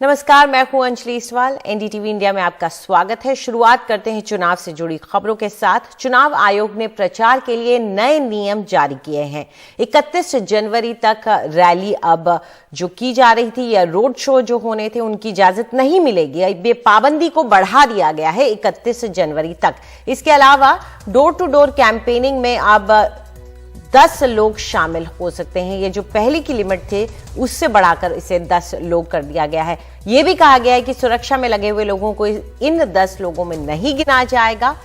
नमस्कार, मैं हूं अंजलि इस्वाल। एनडीटीवी इंडिया में आपका स्वागत है। शुरुआत करते हैं चुनाव से जुड़ी खबरों के साथ। चुनाव आयोग ने प्रचार के लिए नए नियम जारी किए हैं। 31 जनवरी तक रैली अब जो की जा रही थी या रोड शो जो होने थे उनकी इजाजत नहीं मिलेगी। ये पाबंदी को बढ़ा दिया गया है 31 जनवरी तक। इसके अलावा डोर टू डोर कैंपेनिंग में अब 10 लोग शामिल हो सकते हैं। ये जो पहले की लिमिट थे उससे बढ़ाकर इसे 10 लोग कर दिया गया है। ये भी कहा गया है कि सुरक्षा में लगे हुए लोगों को इन 10 लोगों में नहीं गिना जाएगा।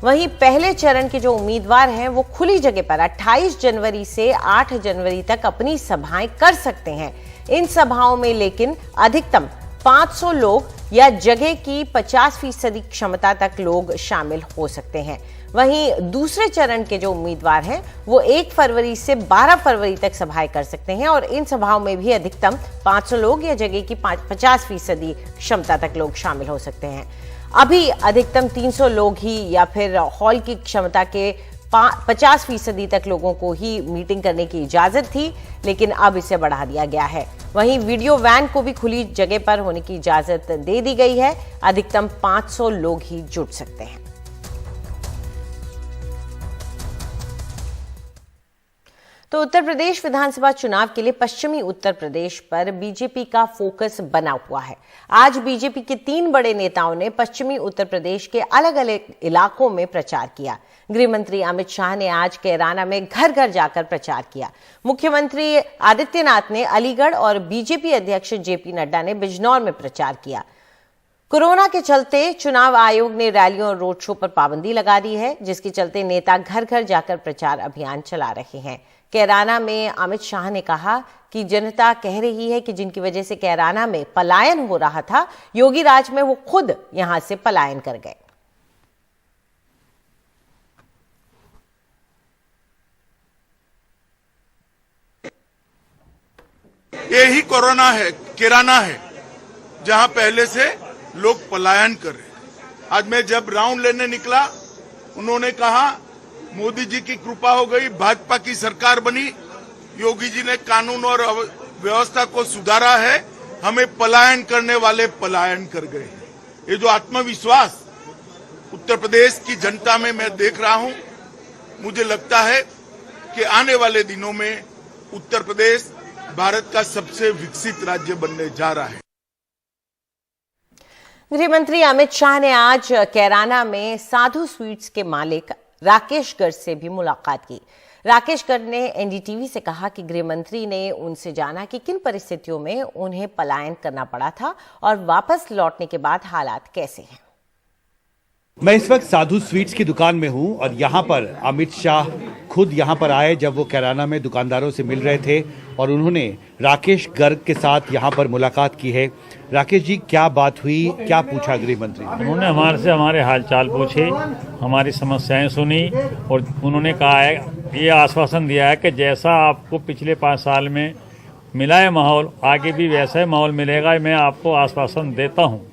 वहीं पहले चरण के जो उम्मीदवार हैं वो खुली जगह पर 28 जनवरी से 8 जनवरी तक अपनी सभाएं कर सकते हैं। इन सभाओं में लेकिन अधिकतम 500 लोग या जगह की 50% क्षमता तक लोग शामिल हो सकते हैं। वहीं दूसरे चरण के जो उम्मीदवार हैं वो 1 फरवरी से 12 फरवरी तक सभाएं कर सकते हैं और इन सभाओं में भी अधिकतम 500 लोग या जगह की 50% क्षमता तक लोग शामिल हो सकते हैं। अभी अधिकतम 300 लोग ही या फिर हॉल की क्षमता के 50% तक लोगों को ही मीटिंग करने की इजाजत थी, लेकिन अब इसे बढ़ा दिया गया है। वहीं वीडियो वैन को भी खुली जगह पर होने की इजाजत दे दी गई है। अधिकतम 500 लोग ही जुट सकते हैं। तो उत्तर प्रदेश विधानसभा चुनाव के लिए पश्चिमी उत्तर प्रदेश पर बीजेपी का फोकस बना हुआ है। आज बीजेपी के 3 बड़े नेताओं ने पश्चिमी उत्तर प्रदेश के अलग अलग इलाकों में प्रचार किया। गृह मंत्री अमित शाह ने आज कैराना में घर घर जाकर प्रचार किया। मुख्यमंत्री आदित्यनाथ ने अलीगढ़ और बीजेपी अध्यक्ष जेपी नड्डा ने बिजनौर में प्रचार किया। कोरोना के चलते चुनाव आयोग ने रैलियों और रोड शो पर पाबंदी लगा दी है, जिसके चलते नेता घर घर जाकर प्रचार अभियान चला रहे हैं। कैराना में अमित शाह ने कहा कि जनता कह रही है कि जिनकी वजह से कैराना में पलायन हो रहा था, योगी राज में वो खुद यहां से पलायन कर गए। यही कोरोना है, किराना है, जहां पहले से लोग पलायन कर रहे। आज मैं जब राउंड लेने निकला, उन्होंने कहा मोदी जी की कृपा हो गई, भाजपा की सरकार बनी, योगी जी ने कानून और व्यवस्था को सुधारा है, हमें पलायन करने वाले पलायन कर गए। ये जो आत्मविश्वास उत्तर प्रदेश की जनता में मैं देख रहा हूं, मुझे लगता है कि आने वाले दिनों में उत्तर प्रदेश भारत का सबसे विकसित राज्य बनने जा रहा है। गृह मंत्री अमित शाह ने आज कैराना में साधु स्वीट्स के मालिक राकेश गर्ग से भी मुलाकात की। राकेश गर्ग ने एनडीटीवी से कहा कि गृह मंत्री ने उनसे जाना कि किन परिस्थितियों में उन्हें पलायन करना पड़ा था और वापस लौटने के बाद हालात कैसे हैं। मैं इस वक्त साधु स्वीट्स की दुकान में हूं और यहां पर अमित शाह खुद यहां पर आए जब वो कैराना में दुकानदारों से मिल रहे थे और उन्होंने राकेश गर्ग के साथ यहां पर मुलाकात की है। राकेश जी, क्या बात हुई, क्या पूछा गृह मंत्री? उन्होंने हमारे से हमारे हालचाल पूछे, हमारी समस्याएं सुनी और उन्होंने कहा है, ये आश्वासन दिया है कि जैसा आपको पिछले 5 साल में मिला है माहौल, आगे भी वैसा ही माहौल मिलेगा। मैं आपको आश्वासन देता हूँ।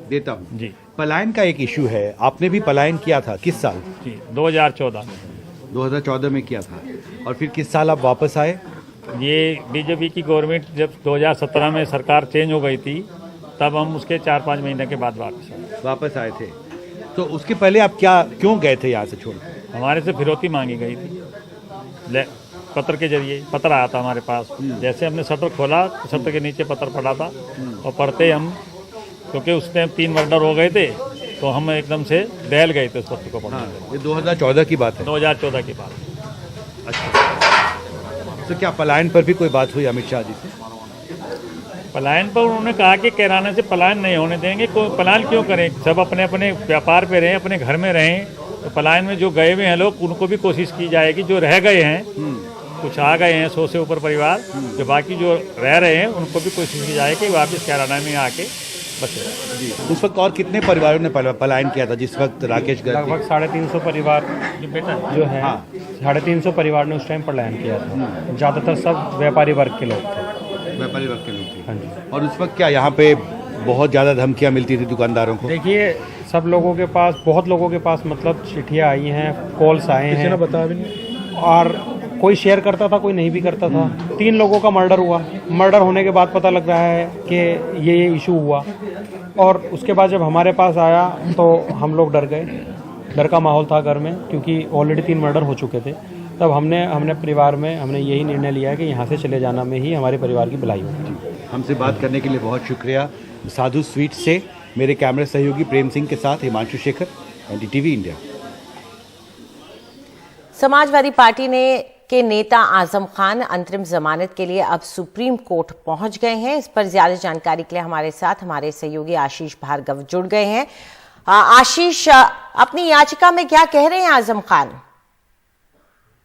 देता हूँ जी। पलायन का एक इशू है, आपने भी पलायन किया था, किस साल? जी, 2014 में। 2014 में किया था और फिर किस साल आप वापस आए? ये बीजेपी की गवर्नमेंट जब 2017 में सरकार चेंज हो गई थी, तब हम उसके 4-5 महीने के बाद वापस आए थे। तो उसके पहले आप क्यों गए थे यहाँ से छोड़? हमारे से फिरौती मांगी गई थी पत्र के जरिए। पत्र आया था हमारे पास, जैसे हमने शटर खोला तो शटर के नीचे पत्र पड़ा था और पढ़ते हम, क्योंकि उस टाइम 3 मर्डर हो गए थे, तो हम एकदम से दहल गए थे उस पत्र को पढ़ने। ये 2014 की बात है? 2014 की बात। अच्छा, तो क्या पलायन पर भी कोई बात हुई अमित शाह जी से? पलायन पर उन्होंने कहा कि कैराना से पलायन नहीं होने देंगे। पलायन क्यों करें, सब अपने अपने व्यापार पे रहें, अपने घर में रहें। तो पलायन में जो गए हुए हैं लोग, उनको भी कोशिश की जाएगी। जो रह गए हैं, कुछ आ गए हैं 100 से ऊपर परिवार, जो बाकी जो रह रहे हैं उनको भी कोशिश की जाएगी वापस कैराना में आके बसे। जी। उस वक्त और कितने परिवारों ने पलायन किया था जिस वक्त राकेश गर्ग? लगभग 350 परिवार जो है, 350 परिवार ने उस टाइम पलायन किया था। ज़्यादातर सब व्यापारी वर्ग के लोग थे। व्यापारी वर्ग के लोग थे? हाँ जी। और उस वक्त क्या यहाँ पे बहुत ज़्यादा धमकियाँ मिलती थी दुकानदारों को? देखिए, सब लोगों के पास, बहुत लोगों के पास मतलब चिट्ठियाँ आई हैं, कॉल्स आए हैं, बता भी नहीं। और कोई शेयर करता था, कोई नहीं भी करता था। 3 लोगों का मर्डर हुआ। मर्डर होने के बाद पता लग रहा है कि ये इशू हुआ, और उसके बाद जब हमारे पास आया तो हम लोग डर गए। डर का माहौल था घर में, क्योंकि ऑलरेडी 3 मर्डर हो चुके थे। तब हमने परिवार में यही निर्णय लिया कि यहाँ से चले जाना में ही हमारे परिवार की भलाई होगी। हमसे बात करने के लिए बहुत शुक्रिया। साधु स्वीट से मेरे कैमरा सहयोगी प्रेम सिंह के साथ Himanshu Shekhar, NDTV India. Samajwadi party के नेता आजम खान अंतरिम जमानत के लिए अब सुप्रीम कोर्ट पहुंच गए हैं। इस पर ज्यादा जानकारी के लिए हमारे साथ हमारे सहयोगी आशीष भार्गव जुड़ गए हैं। आशीष, अपनी याचिका में क्या कह रहे हैं आजम खान?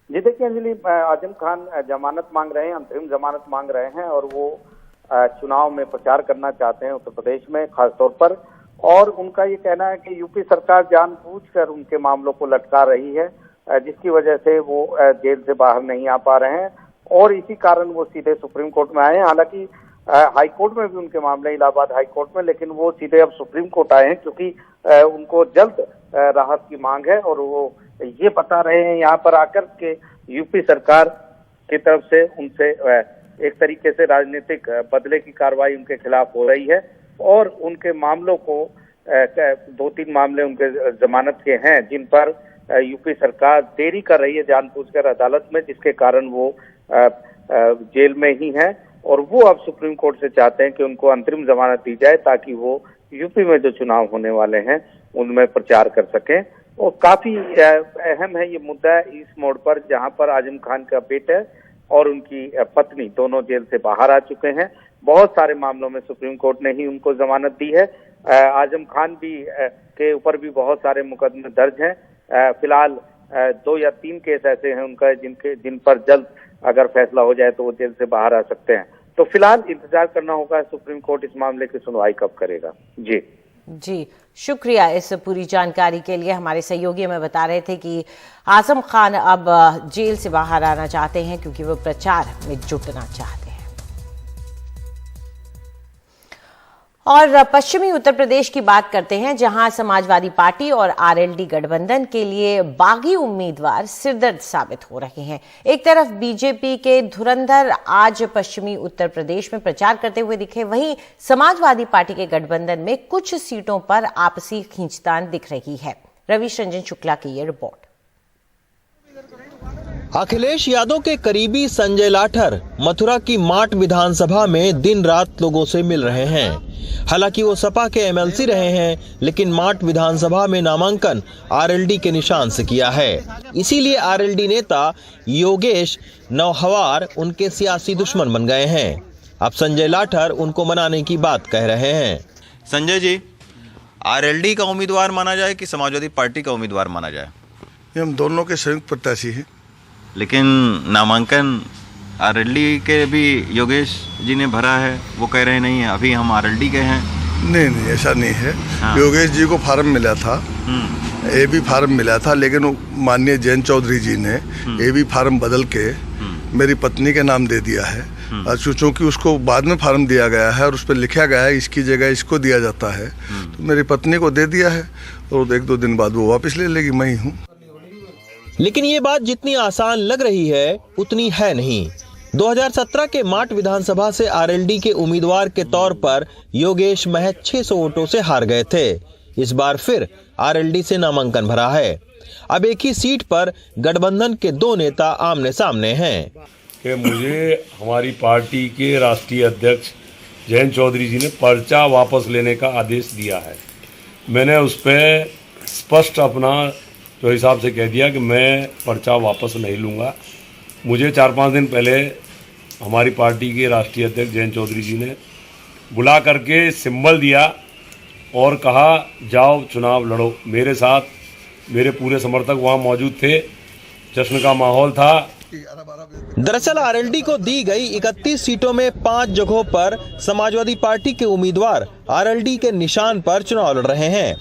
जी देखिए अंजलि, आजम खान जमानत मांग रहे हैं, अंतरिम जमानत मांग रहे हैं, और वो चुनाव में प्रचार करना चाहते हैं उत्तर प्रदेश में खास तौर पर। और उनका ये कहना है कि यूपी सरकार जानबूझकर उनके मामलों को लटका रही है, जिसकी वजह से वो जेल से बाहर नहीं आ पा रहे हैं, और इसी कारण वो सीधे सुप्रीम कोर्ट में आए हैं। हालांकि हाई कोर्ट में भी उनके मामले, इलाहाबाद हाई कोर्ट में, लेकिन वो सीधे अब सुप्रीम कोर्ट आए हैं क्योंकि उनको जल्द राहत की मांग है, और वो ये बता रहे हैं यहाँ पर आकर के यूपी सरकार की तरफ से उनसे एक तरीके से राजनीतिक बदले की कार्रवाई उनके खिलाफ हो रही है, और उनके मामलों को 2-3 मामले उनके जमानत के हैं जिन पर यूपी सरकार देरी कर रही है जानबूझकर अदालत में, जिसके कारण वो जेल में ही हैं। और वो अब सुप्रीम कोर्ट से चाहते हैं कि उनको अंतरिम जमानत दी जाए ताकि वो यूपी में जो चुनाव होने वाले हैं उनमें प्रचार कर सकें। और काफी अहम है ये मुद्दा इस मोड़ पर, जहां पर आजम खान का बेटा और उनकी पत्नी दोनों जेल से बाहर आ चुके हैं। बहुत सारे मामलों में सुप्रीम कोर्ट ने ही उनको जमानत दी है। आजम खान भी के ऊपर भी बहुत सारे मुकदमे दर्ज हैं। फिलहाल 2 या 3 केस ऐसे हैं उनका जिन पर जल्द अगर फैसला हो जाए तो वो जेल से बाहर आ सकते हैं। तो फिलहाल इंतजार करना होगा सुप्रीम कोर्ट इस मामले की सुनवाई कब करेगा। जी शुक्रिया इस पूरी जानकारी के लिए। हमारे सहयोगी हमें बता रहे थे कि आजम खान अब जेल से बाहर आना चाहते हैं क्योंकि वो प्रचार में जुटना चाहते हैं। और पश्चिमी उत्तर प्रदेश की बात करते हैं, जहां समाजवादी पार्टी और आरएलडी गठबंधन के लिए बागी उम्मीदवार सिरदर्द साबित हो रहे हैं। एक तरफ बीजेपी के धुरंधर आज पश्चिमी उत्तर प्रदेश में प्रचार करते हुए दिखे, वहीं समाजवादी पार्टी के गठबंधन में कुछ सीटों पर आपसी खींचतान दिख रही है। रविश रंजन शुक्ला की ये रिपोर्ट। अखिलेश यादव के करीबी संजय लाठर मथुरा की माट विधानसभा में दिन रात लोगों से मिल रहे हैं। हालांकि वो सपा के एमएलसी रहे हैं, लेकिन माट विधानसभा में नामांकन आरएलडी के निशान से किया है। इसीलिए आरएलडी नेता योगेश नौहवार उनके सियासी दुश्मन बन गए हैं। अब संजय लाठर उनको मनाने की बात कह रहे हैं। संजय जी, आरएलडी का उम्मीदवार माना जाए कि समाजवादी पार्टी का उम्मीदवार माना जाए? हम दोनों के संयुक्त प्रत्याशी हैं। लेकिन नामांकन आरएलडी के भी योगेश जी ने भरा है, वो कह रहे नहीं है अभी हम आरएलडी के हैं। नहीं, ऐसा नहीं है। हाँ। योगेश जी को फार्म मिला था, एबी फार्म मिला था, लेकिन माननीय जयंत चौधरी जी ने एबी फार्म बदल के मेरी पत्नी के नाम दे दिया है। चूंकि उसको बाद में फार्म दिया गया है और उस पर लिखा गया है इसकी जगह इसको दिया जाता है, तो मेरी पत्नी को दे दिया है और 1-2 दिन बाद वो वापस ले लेगी। मैं ही हूँ। लेकिन ये बात जितनी आसान लग रही है उतनी है नहीं। 2017 के माट विधानसभा से आरएलडी के उम्मीदवार के तौर पर योगेश महज 600 वोटों से हार गए थे। इस बार फिर आरएलडी से नामांकन भरा है। अब एक ही सीट पर गठबंधन के 2 नेता आमने सामने हैं। कि मुझे हमारी पार्टी के राष्ट्रीय अध्यक्ष जयंत चौधरी जी ने पर्चा वापस लेने का आदेश दिया है। मैंने उस पर स्पष्ट अपना जो हिसाब से कह दिया कि मैं पर्चा वापस नहीं लूँगा। मुझे 4-5 दिन पहले हमारी पार्टी के राष्ट्रीय अध्यक्ष जयंत चौधरी जी ने बुला करके सिंबल दिया और कहा जाओ चुनाव लड़ो। मेरे साथ मेरे पूरे समर्थक वहाँ मौजूद थे, जश्न का माहौल था। दरअसल आरएलडी को दी गई 31 सीटों में 5 जगहों पर समाजवादी पार्टी के उम्मीदवार आरएलडी के निशान पर चुनाव लड़ रहे हैं।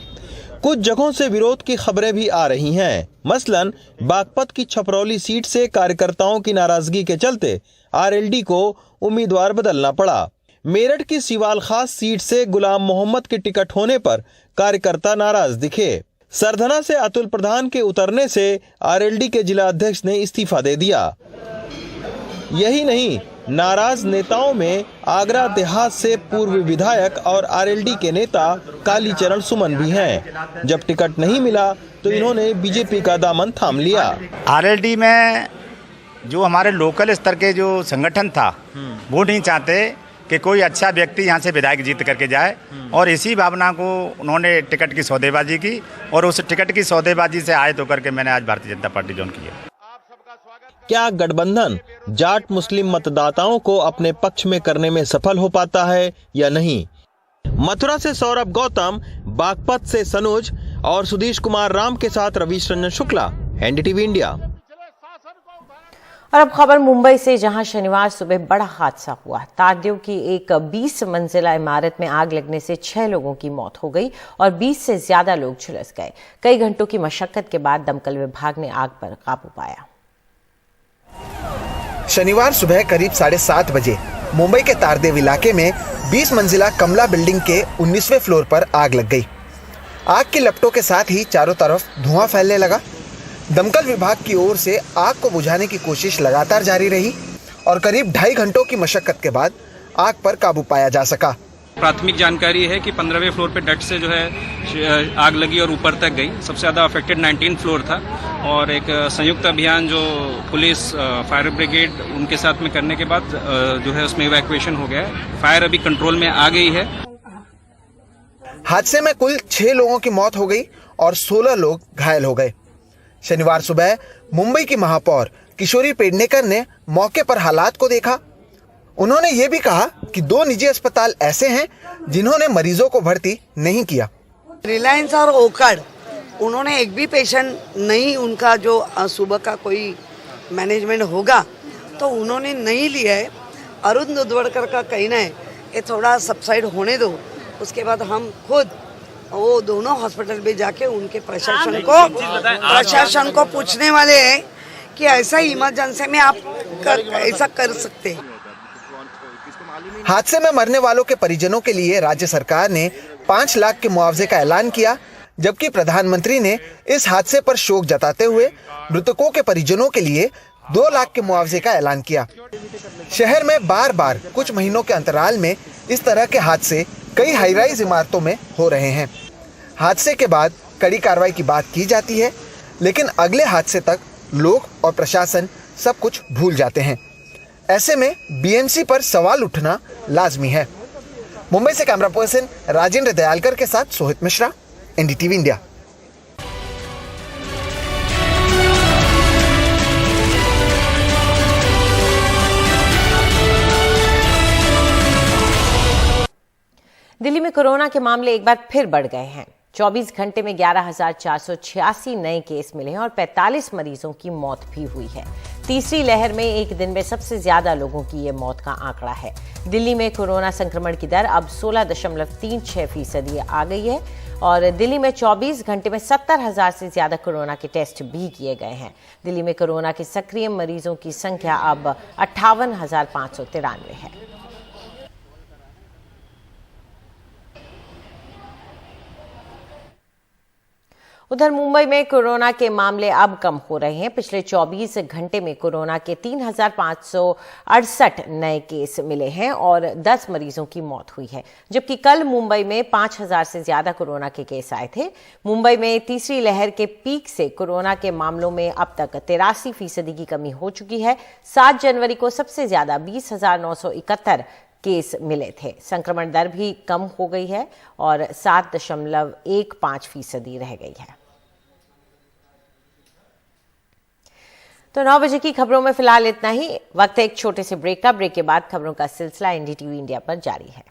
कुछ जगहों से विरोध की खबरें भी आ रही हैं। मसलन बागपत की छपरौली सीट से कार्यकर्ताओं की नाराजगी के चलते आरएलडी को उम्मीदवार बदलना पड़ा। मेरठ की सीवाल खास सीट से गुलाम मोहम्मद के टिकट होने पर कार्यकर्ता नाराज दिखे। सरधना से अतुल प्रधान के उतरने से आरएलडी के जिला अध्यक्ष ने इस्तीफा दे दिया। यही नहीं, नाराज नेताओं में आगरा देहात से पूर्व विधायक और आरएलडी के नेता कालीचरण सुमन भी हैं। जब टिकट नहीं मिला तो इन्होंने बीजेपी का दामन थाम लिया। आरएलडी में जो हमारे लोकल स्तर के जो संगठन था वो नहीं चाहते कि कोई अच्छा व्यक्ति यहाँ से विधायक जीत करके जाए, और इसी भावना को उन्होंने टिकट की सौदेबाजी की, और उस टिकट की सौदेबाजी से आयत होकर के मैंने आज भारतीय जनता पार्टी ज्वाइन की है। क्या गठबंधन जाट मुस्लिम मतदाताओं को अपने पक्ष में करने में सफल हो पाता है या नहीं? मथुरा से सौरभ गौतम, बागपत से सनोज और सुधीश कुमार राम के साथ रवीश रंजन शुक्ला, एनडीटीवी इंडिया। और अब खबर मुंबई से, जहां शनिवार सुबह बड़ा हादसा हुआ। तारदेव की एक 20 मंजिला इमारत में आग लगने से 6 लोगों की मौत हो गई और 20 से ज्यादा लोग झुलस गए। कई घंटों की मशक्कत के बाद दमकल विभाग ने आग पर काबू पाया। शनिवार सुबह करीब 7:30 बजे मुंबई के तारदेव इलाके में 20 मंजिला कमला बिल्डिंग के 19वें फ्लोर पर आग लग गई। आग की लपटों के साथ ही चारों तरफ धुआं फैलने लगा। दमकल विभाग की ओर से आग को बुझाने की कोशिश लगातार जारी रही और करीब 2.5 घंटों की मशक्कत के बाद आग पर काबू पाया जा सका। प्राथमिक जानकारी है कि 15वें फ्लोर पे डट से जो है आग लगी और ऊपर तक गई। सबसे ज़्यादा अफेक्टेड 19 फ्लोर था, और एक संयुक्त अभियान जो पुलिस, फायर ब्रिगेड उनके साथ में करने के बाद जो है उसमें इवैक्यूएशन हो गया है। फायर अभी कंट्रोल में आ गई है। हादसे में कुल 6 लोगों की मौत हो गई और 16 लोग घायल हो गए। शनिवार सुबह मुंबई की महापौर किशोरी पेडनेकर ने मौके पर हालात को देखा। उन्होंने ये भी कहा कि 2 निजी अस्पताल ऐसे हैं जिन्होंने मरीजों को भर्ती नहीं किया। रिलायंस और ओकड़, उन्होंने एक भी पेशेंट नहीं, उनका जो सुबह का कोई मैनेजमेंट होगा तो उन्होंने नहीं लिया है। अरुण दुधवड़कर का कहना है ये थोड़ा सबसाइड होने दो, उसके बाद हम खुद वो दोनों हॉस्पिटल में जाके उनके प्रशासन को पूछने वाले हैं कि ऐसा इमरजेंसी में आप ऐसा कर सकते हैं। हादसे में मरने वालों के परिजनों के लिए राज्य सरकार ने 5 लाख के मुआवजे का ऐलान किया, जबकि प्रधानमंत्री ने इस हादसे पर शोक जताते हुए मृतकों के परिजनों के लिए 2 लाख के मुआवजे का ऐलान किया। शहर में बार बार कुछ महीनों के अंतराल में इस तरह के हादसे कई हाई राइज इमारतों में हो रहे हैं। हादसे के बाद कड़ी कार्रवाई की बात की जाती है, लेकिन अगले हादसे तक लोग और प्रशासन सब कुछ भूल जाते हैं। ऐसे में बीएमसी पर सवाल उठना लाजमी है। मुंबई से कैमरा पर्सन राजेंद्र दयालकर के साथ सोहित मिश्रा, एनडीटीवी इंडिया। दिल्ली में कोरोना के मामले एक बार फिर बढ़ गए हैं। 24 घंटे में 11,486 नए केस मिले हैं और 45 मरीजों की मौत भी हुई है। तीसरी लहर में एक दिन में सबसे ज्यादा लोगों की ये मौत का आंकड़ा है। दिल्ली में कोरोना संक्रमण की दर अब 16.36% आ गई है और दिल्ली में 24 घंटे में 70,000 से ज्यादा कोरोना के टेस्ट भी किए गए हैं। दिल्ली में कोरोना के सक्रिय मरीजों की संख्या अब 58,593 है। उधर मुंबई में कोरोना के मामले अब कम हो रहे हैं। पिछले 24 घंटे में कोरोना के 3,568 नए केस मिले हैं और 10 मरीजों की मौत हुई है, जबकि कल मुंबई में 5,000 से ज्यादा कोरोना के केस आए थे। मुंबई में तीसरी लहर के पीक से कोरोना के मामलों में अब तक 83% की कमी हो चुकी है। 7 जनवरी को सबसे ज्यादा 20,971 केस मिले थे। संक्रमण दर भी कम हो गई है और 7.15% रह गई है। तो 9 बजे की खबरों में फिलहाल इतना ही। वक्त है एक छोटे से ब्रेक का। ब्रेक के बाद खबरों का सिलसिला एनडीटीवी इंडिया पर जारी है।